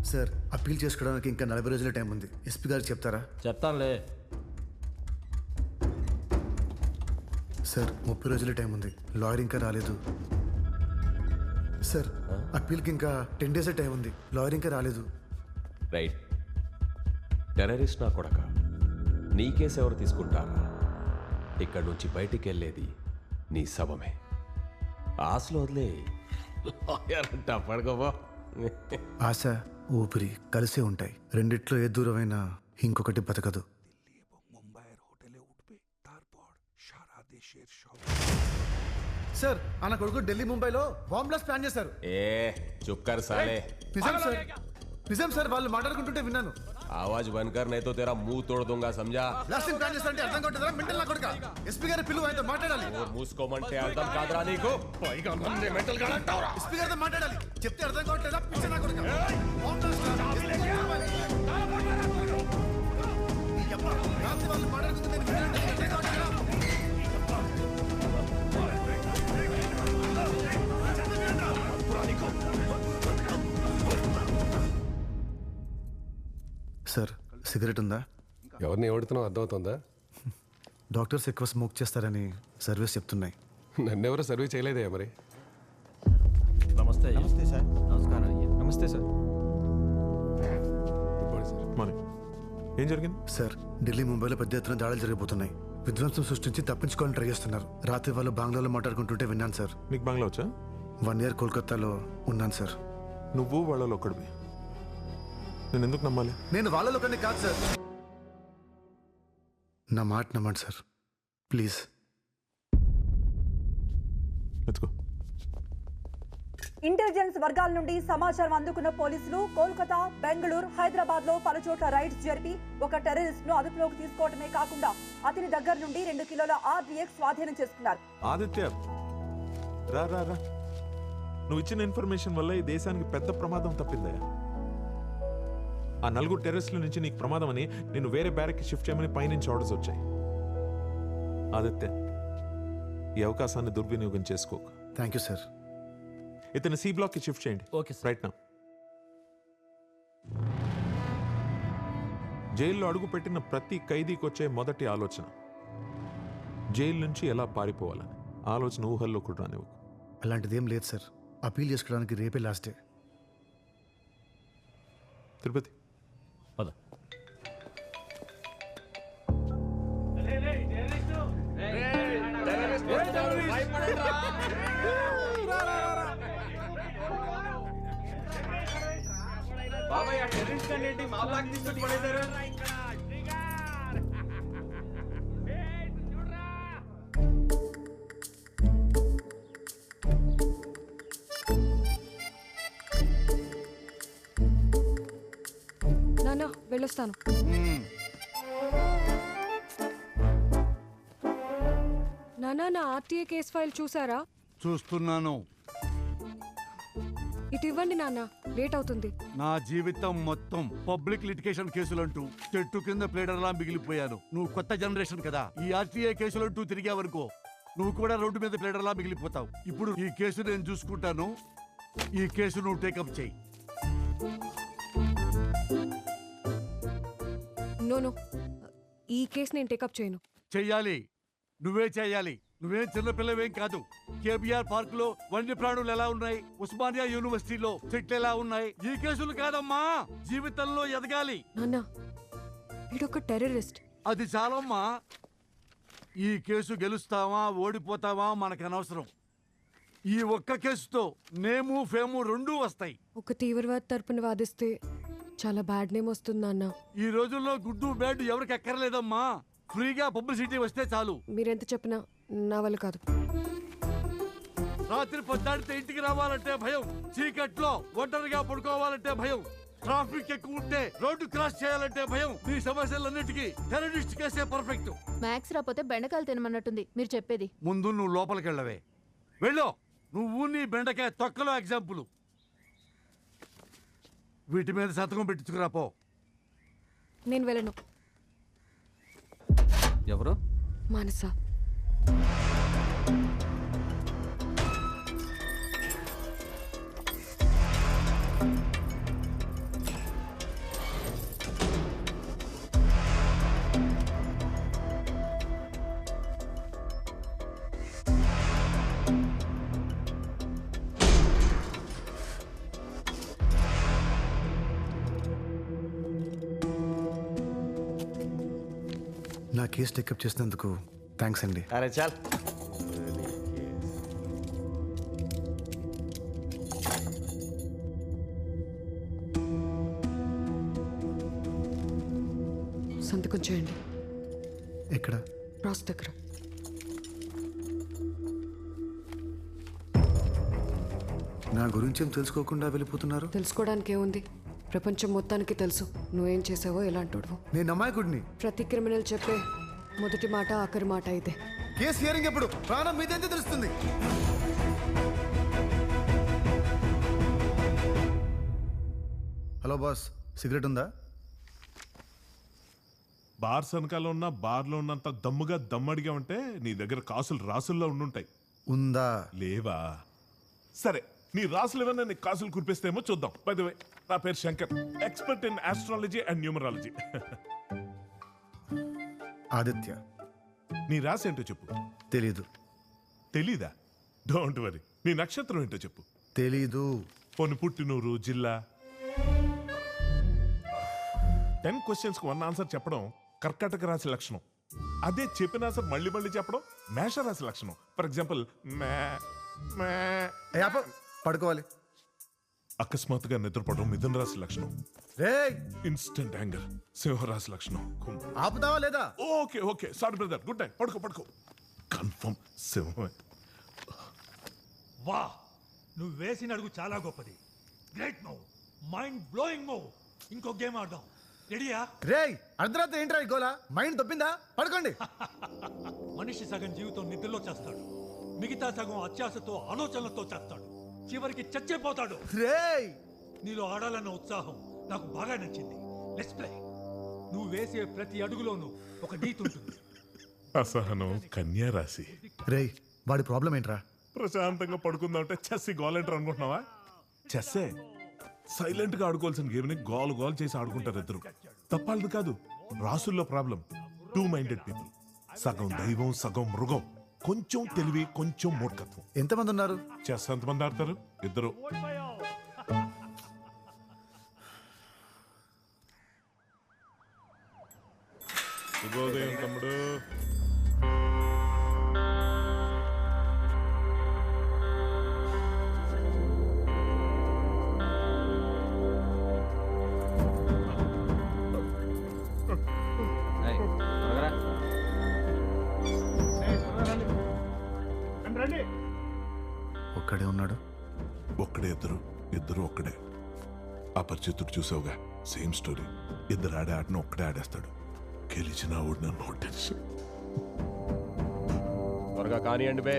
Sir appeal చేసుకోవడానికి ఇంకా 40 రోజుల టైం ఉంది. ఎస్పీ గారు చెప్తారా? చెప్తానులే. సార్ 30 రోజుల టైం ఉంది. లాయర్ ఇంకా రాలేదు. సార్ అప్పీల్కి ఇంకా 10 డేస్ టైం ఉంది. లాయర్ ఇంకా రాలేదు. రైట్. టెర్రరిస్ట్ నా కొడక, నీ కేసు ఎవరు తీసుకుంటారా? ఇక్కడి నుంచి బయటికి వెళ్ళేది నీ శవమే. ఆశలు వదిలే. లాయర్ అంట పడగవా. ఆశ ఊపిరి కలిసే ఉంటాయి. రెండిట్లో ఏ దూరమైనా ఇంకొకటి బతకదు. సార్ అన్న కొడుకు ఢిల్లీ ముంబైలో బాంబ్ బ్లాస్ట్ ప్లాన్ చేశారు. ఏ చుక్కర్ సాలే. నిజం సార్, నిజం సార్. వాళ్ళు మాట్లాడుకుంటుంటే విన్నాను. ఆవాజ్ బంకర్ నైతో తెరా ముँह తోड़ दूंगा समझा. బ్లాస్టింగ్ ప్లాన్ చేస్తారంటే అర్థం కావట్లేదా? మెంటల్ నా కొడుక. ఎస్పీ గారి పిలువు, ఆయనతో మాట్లాడాలి. మూసుకోమంటే అర్థం కాదురా నీకు? పైగా నన్నే మెంటల్ గా అంటావురా? ఎస్పీ గారితో మాట్లాడాలి. చెప్తే అర్థం కావట్లేదా? పిచ్చ నా కొడుక. రాత్రి వాళ్ళు మాట్లాడుకుంటుంటే విన్నాను. అర్థం కావట్లేదా? సార్ సిగరెట్ ఉందా? ఎవరిని ఎవడుతున్నావు అర్థమవుతుందా? డాక్టర్స్ ఎక్కువ స్మోక్ చేస్తారని సర్వీస్ చెప్తున్నాయి. నన్నెవరో సర్వే చేయలేదే మరి. నమస్తే. నమస్తే సార్. నమస్కారం అయ్యా. నమస్తే సార్. Good morning sir. మరి ఏం జరిగింది? సార్ ఢిల్లీ ముంబైలో పెద్ద ఎత్తున దాడులు జరిగిపోతున్నాయి. విధ్వంసం సృష్టించి తప్పించుకోవాలని ట్రై చేస్తున్నారు. రాత్రి వాళ్ళు బంగ్లాలో మాట్లాడుకుంటుంటే విన్నాను సార్. నీకు బంగ్లా వచ్చా? 1 year కోల్కతాలో ఉన్నాను సార్. నువ్వు వాళ్ళలో ఒక్కడివి. నేను ఎందుకు నమ్మాలి? నేను వాళ్ళలో కొన్ని కాదు సార్. నా మాట నమ్మండి sir please. Let's go. Intelligence వర్గాల నుండి సమాచారం అందుకున్న పోలీసులు కోల్కతా, బెంగళూరు, హైదరాబాద్ లో పలుచోట్ల రైడ్స్ జరిపి ఒక టెర్రరిస్ట్ ను అదుపులోకి తీసుకోవడమే కాకుండా అతని దగ్గర నుండి 2 కిలోల RDX స్వాధీనం చేసుకున్నారు. ఆదిత్య రా రా రా. నువ్వు ఇచ్చిన ఇన్ఫర్మేషన్ వల్ల ఈ దేశానికి పెద్ద ప్రమాదం తప్పిందయ్యా. ఆ 4 టెర్రరిస్టుల నుంచి నీకు ప్రమాదం అని నేను వేరే బ్యారెక్కి షిఫ్ట్ చేయమని పైనుంచి ఆర్డర్స్ వచ్చాయి. ఆదిత్య, ఈ అవకాశాన్ని దుర్వినియోగం చేసుకోక. Thank you sir. ఇతను C బ్లాక్కి షిఫ్ట్ చేయండి. Okay sir. రైట్ నా. జైల్లో అడుగు పెట్టిన ప్రతి ఖైదీకి వచ్చే మొదటి ఆలోచన జైలు నుంచి ఎలా పారిపోవాలని. ఆలోచన ఊహల్లో కూడా రానివ్వకు. అలాంటిది ఏం లేదు సార్. అపీల్ చేసుకోవడానికి రేపే లాస్ట్ డే. తిరుపతి పద. నాన్న వెళ్ళొస్తాను. నాన్న నా RTA కేస్ ఫైల్ చూసారా? చూస్తున్నాను. ఇటు ఇవ్వండి నాన్న, లేట్ అవుతుంది. నా జీవితం మొత్తం పబ్లిక్ లిటిగేషన్ కేసులంటూ చెట్టు కింద ప్లేడర్లా మిగిలిపోయాను. నువ్వు కొత్త జనరేషన్ కదా. ఈ RTA కేసులంటూ తిరిగావనుకో నువ్వు కూడా రోడ్డు మీద ప్లేడర్లా మిగిలిపోతావు. ఇప్పుడు ఈ కేసు నేను చూసుకుంటాను. ఈ కేసు నువ్వు టేకప్ చేయి. నో, ఈ కేసు నేను టేకప్ చేయను. చెయ్యాలి, నువ్వే చెయ్యాలి. నువ్వేం చిన్నపిల్లవేం కాదు. KBR పార్క్ లో వన్యప్రాణులు ఎలా ఉన్నాయి, ఉస్మానియా యూనివర్సిటీలో చెట్లు ఎలా ఉన్నాయి. ఈ కేసులు కాదమ్మా, జీవితంలో ఎదగాలి. నాన్న వీడొక టెర్రరిస్ట్. అది చాలమ్మా. ఈ కేసు గెలుస్తావా ఓడిపోతావా మనకు అనవసరం. ఈ ఒక్క కేసుతో నేము ఫేము రెండూ వస్తాయి. ఒక తీవ్రవాద తరపున వాదిస్తే చాలా బ్యాడ్ నేమ్ వస్తుంది నాన్న. ఈ రోజుల్లో గుడ్డు బ్యాడ్ ఎవరికి ఎక్కర్లేదమ్మా. ఫ్రీగా పబ్లిసిటీ వస్తే చాలు. మీరెంత చెప్పినా నా వల్ల కాదు. రాత్రి పొద్దాడితే ఇంటికి రావాలంటే భయం, చీకట్లో ఒంటరిగా పడుకోవాలంటే భయం, ట్రాఫిక్ ఎక్కువ ఉంటే రోడ్డు క్రాస్ చేయాలంటే భయం. ఈ సమస్యలన్నిటికీ టెర్రరిస్ట్ కేసే పర్ఫెక్ట్. మ్యాథ్స్ రాకపోతే బెండకాయలు తినమన్నట్టుంది మీరు చెప్పేది. ముందు నువ్వు లోపలికి వెళ్ళవే. వెళ్ళు. నువ్వు నీ బెండకాయ తొక్కలో ఎగ్జాంపుల్. వీటి మీద సంతకం పెట్టించుకురా పో. నేను వెళ్ళను. ఎవరు? మానస. నా కేసు టేకప్ చేసినందుకు థ్యాంక్స్ అండి. అరే చాల్. సంతకం చేయండి. ఎక్కడ? రాస్ దగ్గర. నా గురించి ఏం తెలుసుకోకుండా వెళ్ళిపోతున్నారు? తెలుసుకోవడానికి ఏముంది? ప్రపంచం మొత్తానికి తెలుసు నువ్వేం చేసావో ఎలాంటోడువో. నేను అమాయకుడిని. ప్రతి క్రిమినల్ చెప్పే మొదటి మాట ఆఖరి మాట ఇదే. కేసు హియరింగ్ ఎప్పుడు? ప్రాణం మీదెంత తెలుస్తుంది? హలో బాస్, సిగరెట్ ఉందా? బార్ వెనకాల ఉన్న బార్లో ఉన్నంత దమ్ముగా దమ్మడిగా ఉంటే నీ దగ్గర కాసులు రాసుల్లో ఉండుంటాయి. ఉందా? లేవా? సరే, నీ రాసులు ఏమన్నా నీ కాసులు కురిపిస్తేమో చూద్దాం. బై ది వే, నా పేరు Shankar, expert in astrology and numerology. Aditya. నీ రాసి ఏంటో చెప్పు. తెలీదు. తెలీదా? Don't worry. నీ నక్షత్రం ఏంటో చెప్పు. తెలీదు. పోని పుట్టినూరు, జిల్లా. 10 క్వశ్చన్స్కి 1 ఆన్సర్ చెప్పడం కర్కాటక రాశి లక్షణం. అదే చెప్పిన ఆన్సర్ మళ్ళీ మళ్ళీ చెప్పడం మేష రాశి లక్షణం. ఫర్ ఎగ్జాంపుల్ పడుకోవాలి. అకస్మాత్తుగా నిద్రపోవడం మిథున రాశి లక్షణం. రేయ్, ఇన్స్టెంట్ యాంగర్ సింహరాశి లక్షణం. ఆపుతావా లేదా? Okay okay, sorry brother, good night. పడుకో పడుకో. కన్ఫర్మ్ సింహమే. వా, నువ్వు వేసిన అడుగు చాలా గొప్పది. Great move, mind blowing move. ఇంకో గేమ్ ఆడదాం. రెడీయా? రేయ్, అర్ధరాత్రి ఏంట్రా ఈ గోలా? మైండ్ దొబ్బిందా? పడుకోండి. మనిషి సగం జీవితం నిద్రలో చేస్తాడు, మిగతా సగం అత్యాశతో ఆలోచనలతో చేస్తాడు, చివరికి చచ్చిపోతాడు. రేయ్, నీలో ఆడాలన్న ఉత్సాహం నాకు బాగా నచ్చింది. Let's play. నువ్వు వేసే ప్రతి అడుగులోనూ ఒక నీతి ఉంటుంది. అసహనం కన్యా రాశి. రేయ్, వాడి ప్రాబ్లం ఏంట్రా? ప్రశాంతంగా పడుకుందామంటే చెస్ గోల్ అనుకుంటున్నావా? చెస్సే సైలెంట్ గా ఆడుకోవాల్సిన గేమ్ ని గోల్ చేసి ఆడుకుంటారు ఇద్దరు. తప్పాలది కాదు, రాసుల్లో ప్రాబ్లం. 2 minded people. సగం దైవం సగం మృగం. కొంచెం తెలివి కొంచెం మూర్ఖత్వం. ఎంతమంది ఉన్నారు? చెస్ ఎంతమంది ఆడతారు? ఇద్దరు. శుభోదయం తమ్ముడు. ఒక్కడే ఉన్నాడు. ఒక్కడే ఇద్దరు, ఇద్దరు ఒక్కడే. అపరిచితుడు చూసావుగా, సేమ్ స్టోరీ. ఇద్దరు ఆడే ఆటను ఒక్కడే ఆడేస్తాడు. గెలిచిన ఓడిన నో టెన్షన్. త్వరగా కానివ్వండి బే.